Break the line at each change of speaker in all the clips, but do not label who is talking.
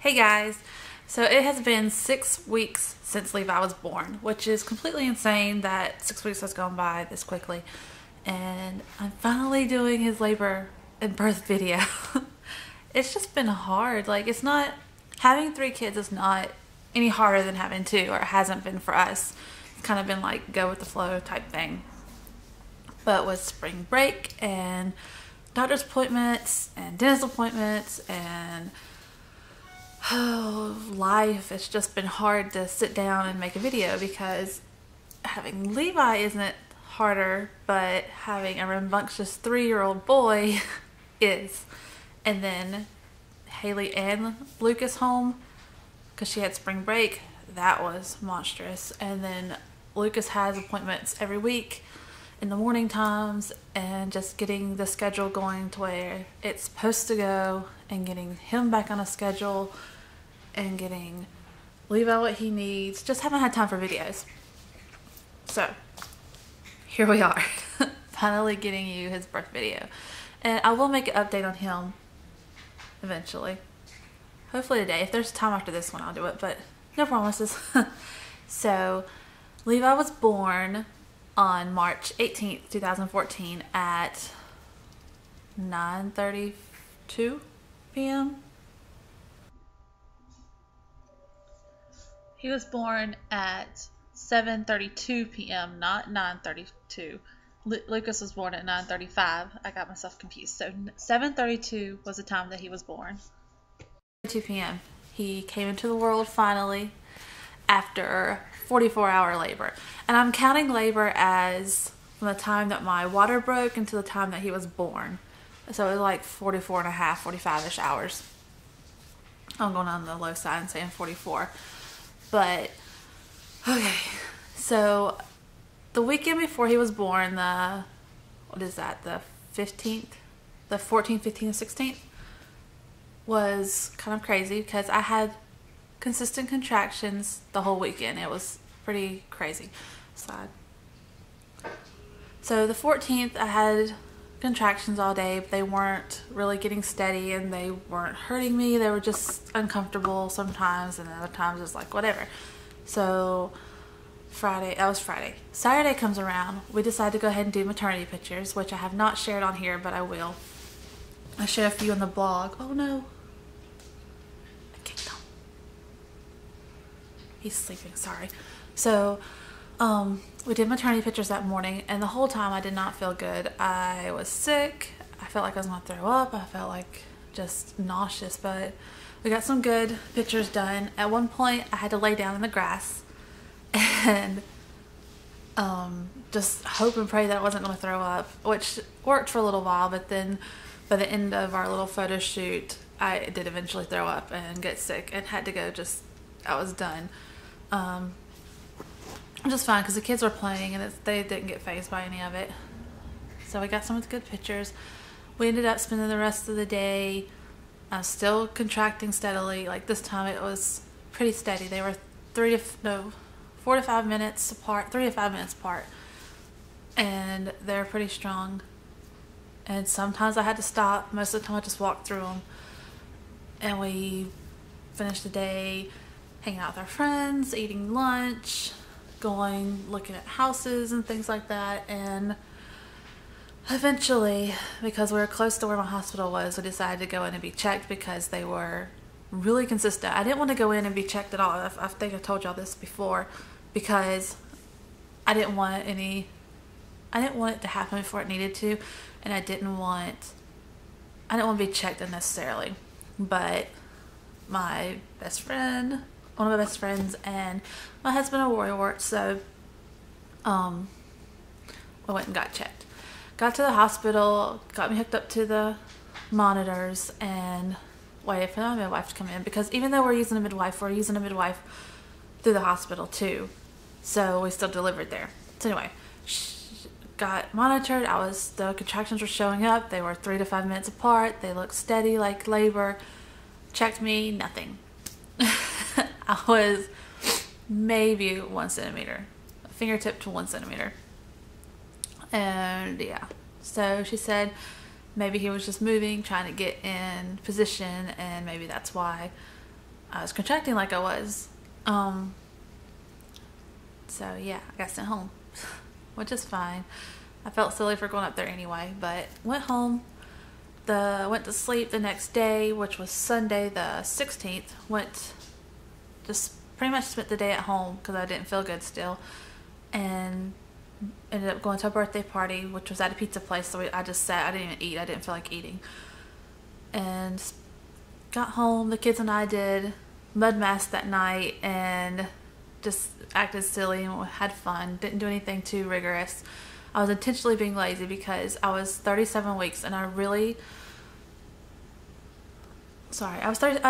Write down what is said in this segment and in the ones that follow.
Hey guys, so it has been 6 weeks since Levi was born, which is completely insane that 6 weeks has gone by this quickly. And I'm finally doing his labor and birth video. It's just been hard. Like, it's not, having 3 kids is not any harder than having 2, or it hasn't been for us. It's kind of been like go with the flow type thing. But with spring break and doctor's appointments and dentist appointments and life, it's just been hard to sit down and make a video, because having Levi isn't harder, but having a rambunctious 3-year-old boy is. And then Haley and Lucas home, because she had spring break, that was monstrous. And then Lucas has appointments every week in the morning times, and just getting the schedule going to where it's supposed to go, and getting him back on a schedule, and getting Levi what he needs. Just haven't had time for videos. So here we are, finally getting you his birth video. And I will make an update on him eventually. Hopefully today. If there's time after this one, I'll do it, but no promises. So Levi was born on March 18th, 2014 at 9:32 p.m. He was born at 7:32 p.m., not 9:32. Lucas was born at 9:35. I got myself confused. So 7:32 was the time that he was born. 2 p.m. He came into the world finally after 44-hour labor. And I'm counting labor as from the time that my water broke until the time that he was born. So it was like 44 and a half, 45-ish hours. I'm going on the low side and saying 44. But, okay, so the weekend before he was born, the 15th, the 14th, 15th, and 16th, was kind of crazy, because I had consistent contractions the whole weekend. It was pretty crazy. Slide. So the 14th, I had contractions all day, but they weren't really getting steady, and they weren't hurting me. They were just uncomfortable sometimes, and other times it's like whatever. So Friday, that was Friday. Saturday comes around. We decided to go ahead and do maternity pictures, which I have not shared on here, but I will. I shared a few on the blog. Oh no. I kicked him. He's sleeping, sorry. So we did maternity pictures that morning, and the whole time I did not feel good. I was sick. I felt like I was going to throw up. I felt like just nauseous, but we got some good pictures done. At one point, I had to lay down in the grass and just hope and pray that I wasn't going to throw up, which worked for a little while, but then by the end of our little photo shoot, I did eventually throw up and get sick and had to go. I was done. Just fine, because the kids were playing, and they didn't get fazed by any of it. So we got some of the good pictures. We ended up spending the rest of the day still contracting steadily. Like, this time it was pretty steady. They were 4 to 5 minutes apart, 3 to 5 minutes apart, and they're pretty strong. And sometimes I had to stop. Most of the time I just walked through them. And we finished the day hanging out with our friends, eating lunch, looking at houses and things like that. And eventually, because we were close to where my hospital was, we decided to go in and be checked, because they were really consistent. I didn't want to go in and be checked at all. I think I told y'all this before, because I didn't want it to happen before it needed to, and I didn't want to be checked unnecessarily. But my best friend, one of my best friends, and my husband are worrywart, so we went and got checked. Got to the hospital, got me hooked up to the monitors, and waited for my midwife to come in, because even though we're using a midwife through the hospital too, so we still delivered there. So anyway, got monitored. The contractions were showing up. They were 3 to 5 minutes apart. They looked steady like labor. Checked me, nothing. I was maybe 1 centimeter, a fingertip to 1 centimeter. And yeah, so she said maybe he was just moving, trying to get in position, and maybe that's why I was contracting like I was. So yeah, I got sent home, which is fine. I felt silly for going up there anyway, but went home. Went to sleep the next day, which was Sunday the 16th. Just pretty much spent the day at home because I didn't feel good still, and ended up going to a birthday party, which was at a pizza place. So I just sat. I didn't even eat. I didn't feel like eating. And got home. The kids and I did mud mask that night and just acted silly and had fun. Didn't do anything too rigorous. I was intentionally being lazy because I was 37 weeks and I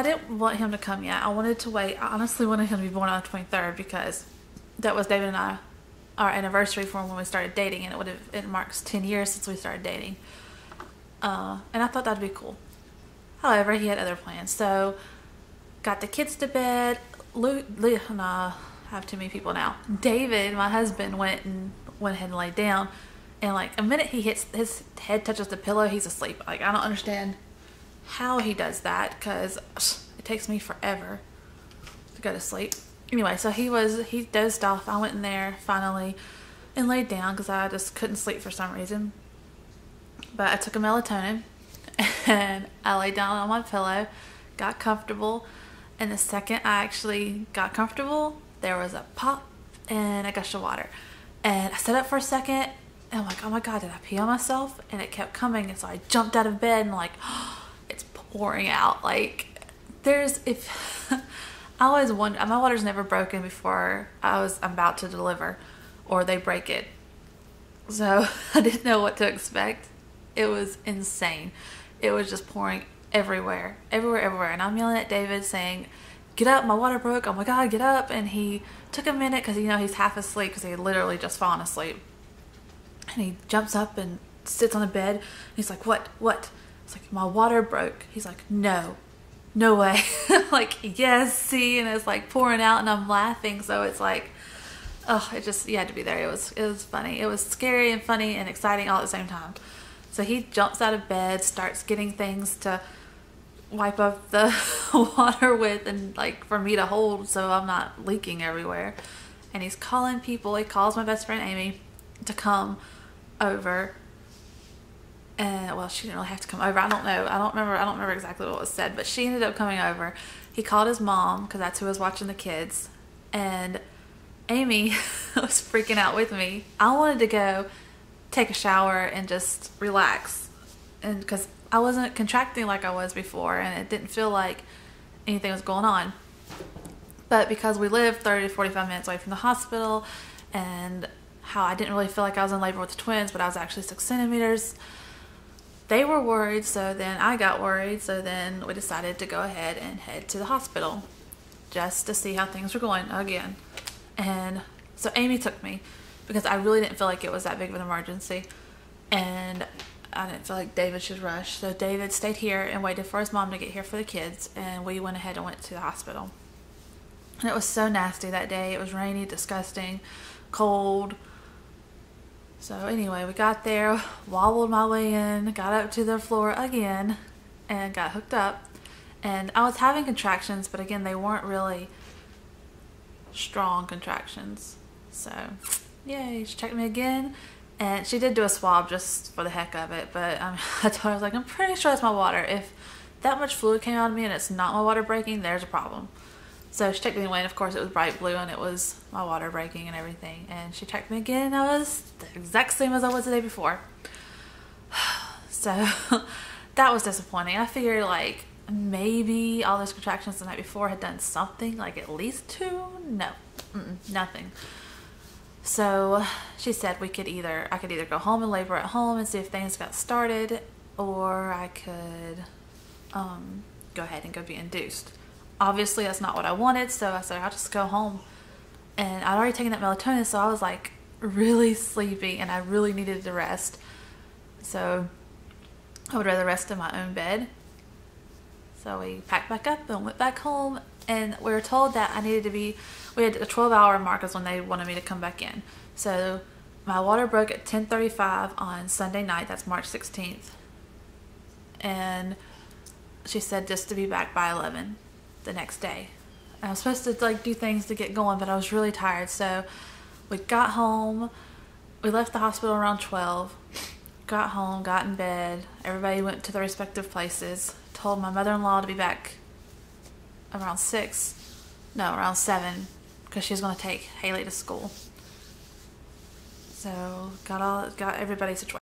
didn't want him to come yet. I wanted to wait. I honestly wanted him to be born on the 23rd because that was David and our anniversary for when we started dating, and it marks 10 years since we started dating. And I thought that'd be cool. However, he had other plans. So got the kids to bed. I have too many people now. David, my husband, went ahead and laid down, and like a minute his head touches the pillow, he's asleep. Like, I don't understand how he does that because it takes me forever to go to sleep. Anyway, so he dozed off. I went in there finally and laid down because I just couldn't sleep for some reason. But I took a melatonin and I laid down on my pillow, got comfortable, and the second I actually got comfortable, there was a pop and a gush of water. And I sat up for a second and I'm like, oh my God, did I pee on myself? And it kept coming, and so I jumped out of bed and like, it's pouring out. Like, I always wonder, my water's never broken before I'm about to deliver or they break it. So I didn't know what to expect. It was insane. It was just pouring everywhere. And I'm yelling at David saying, get up, my water broke. Oh my God, get up. And he took a minute because, he's half asleep because he had literally just fallen asleep. And he jumps up and sits on the bed. And he's like, what? It's like, my water broke. He's like, no way. Like, yes, see, and it's like pouring out and I'm laughing. So it's like, you had to be there. It was funny. It was scary and funny and exciting all at the same time. So he jumps out of bed, starts getting things to wipe up the water with and like for me to hold so I'm not leaking everywhere. And he's calling people. He calls my best friend Amy to come over. And well, she didn't really have to come over. I don't know. I don't remember exactly what was said, but she ended up coming over. He called his mom because that's who was watching the kids. And Amy was freaking out with me. I wanted to go take a shower and just relax, and because I wasn't contracting like I was before, and it didn't feel like anything was going on. But because we lived 30 to 45 minutes away from the hospital, and how I didn't really feel like I was in labor with the twins, but I was actually 6 centimeters. They were worried, so then I got worried, so then we decided to go ahead and head to the hospital just to see how things were going again. And so Amy took me because I really didn't feel like it was that big of an emergency, and I didn't feel like David should rush. So David stayed here and waited for his mom to get here for the kids, and we went ahead and went to the hospital. And it was so nasty that day. It was rainy, disgusting, cold. So anyway, we got there, wobbled my way in, got up to the floor again, and got hooked up. And I was having contractions, but again, they weren't really strong contractions. So yay, she checked me again, and she did do a swab just for the heck of it. But I told her, I was like, I'm pretty sure it's my water. If that much fluid came out of me and it's not my water breaking, there's a problem. So she checked me anyway, and of course it was bright blue, and it was my water breaking and everything. And she checked me again, and I was the exact same as I was the day before. So that was disappointing. I figured like maybe all those contractions the night before had done something, like at least 2. No, nothing. So she said I could either go home and labor at home and see if things got started, or I could go ahead and go be induced. Obviously that's not what I wanted, so I said I'll just go home. And I'd already taken that melatonin, so I was like really sleepy and I really needed to rest. So I would rather rest in my own bed. So we packed back up and went back home, and we were told that we had a 12-hour mark is when they wanted me to come back in. So my water broke at 10:35 on Sunday night, that's March 16th. And she said just to be back by 11. the next day. I was supposed to like do things to get going, but I was really tired. So we got home. We left the hospital around 12. Got home, got in bed. Everybody went to their respective places. Told my mother-in-law to be back around 6. No, around 7, because she was going to take Haley to school. So got everybody situated.